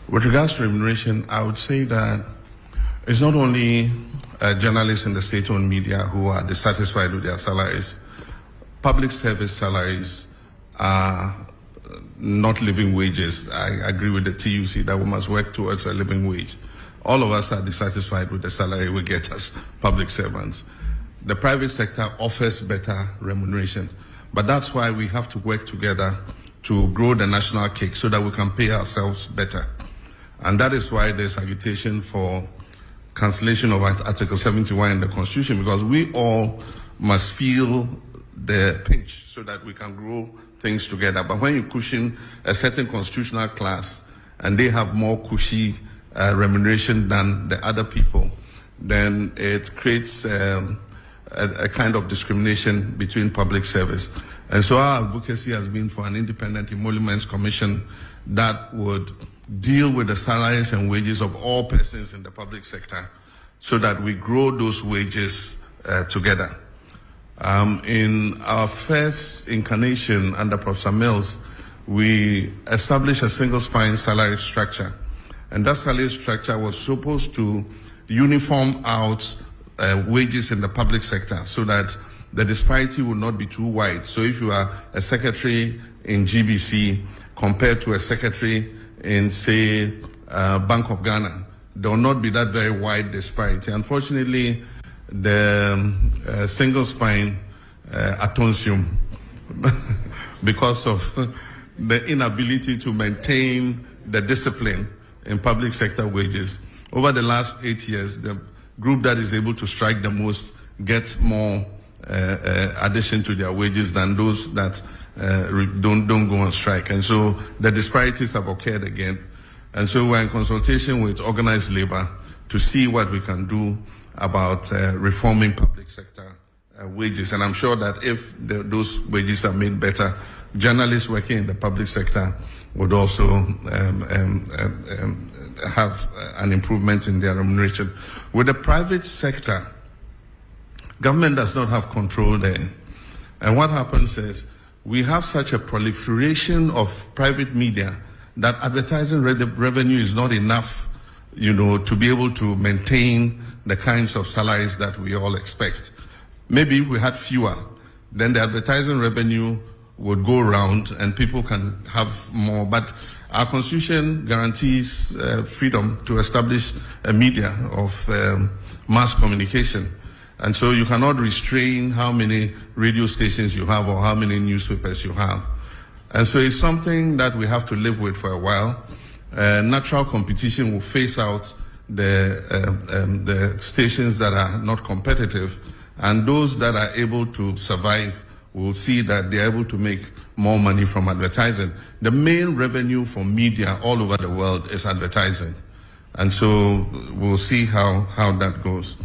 With regards to remuneration, I would say that it's not only journalists in the state-owned media who are dissatisfied with their salaries. Public service salaries are not living wages. I agree with the TUC that we must work towards a living wage. All of us are dissatisfied with the salary we get as public servants. The private sector offers better remuneration, but that's why we have to work together to grow the national cake so that we can pay ourselves better. And that is why there's agitation for cancellation of Article 71 in the Constitution, because we all must feel the pinch so that we can grow things together. But when you cushion a certain constitutional class and they have more cushy remuneration than the other people, then it creates a kind of discrimination between public service. And so our advocacy has been for an independent emoluments commission that would deal with the salaries and wages of all persons in the public sector so that we grow those wages together. In our first incarnation under Professor Mills, we established a single spine salary structure. And that salary structure was supposed to uniform out wages in the public sector so that the disparity will not be too wide. So if you are a secretary in GBC compared to a secretary in, say, Bank of Ghana, there will not be that very wide disparity. Unfortunately, the single spine atonsium, because of the inability to maintain the discipline in public sector wages. Over the last 8 years, the group that is able to strike the most gets more addition to their wages than those that don't go on strike. And so the disparities have occurred again. And so we're in consultation with organized labor to see what we can do about reforming public sector wages. And I'm sure that if those wages are made better, journalists working in the public sector would also have an improvement in their remuneration. With the private sector, government does not have control there. And what happens is we have such a proliferation of private media that advertising revenue is not enough, to be able to maintain the kinds of salaries that we all expect. Maybe if we had fewer, then the advertising revenue would go around and people can have more. But our Constitution guarantees freedom to establish a media of mass communication. And so you cannot restrain how many radio stations you have or how many newspapers you have. And so it's something that we have to live with for a while. Natural competition will phase out the stations that are not competitive, and those that are able to survive will see that they're able to make more money from advertising. The main revenue for media all over the world is advertising. And so we'll see how that goes.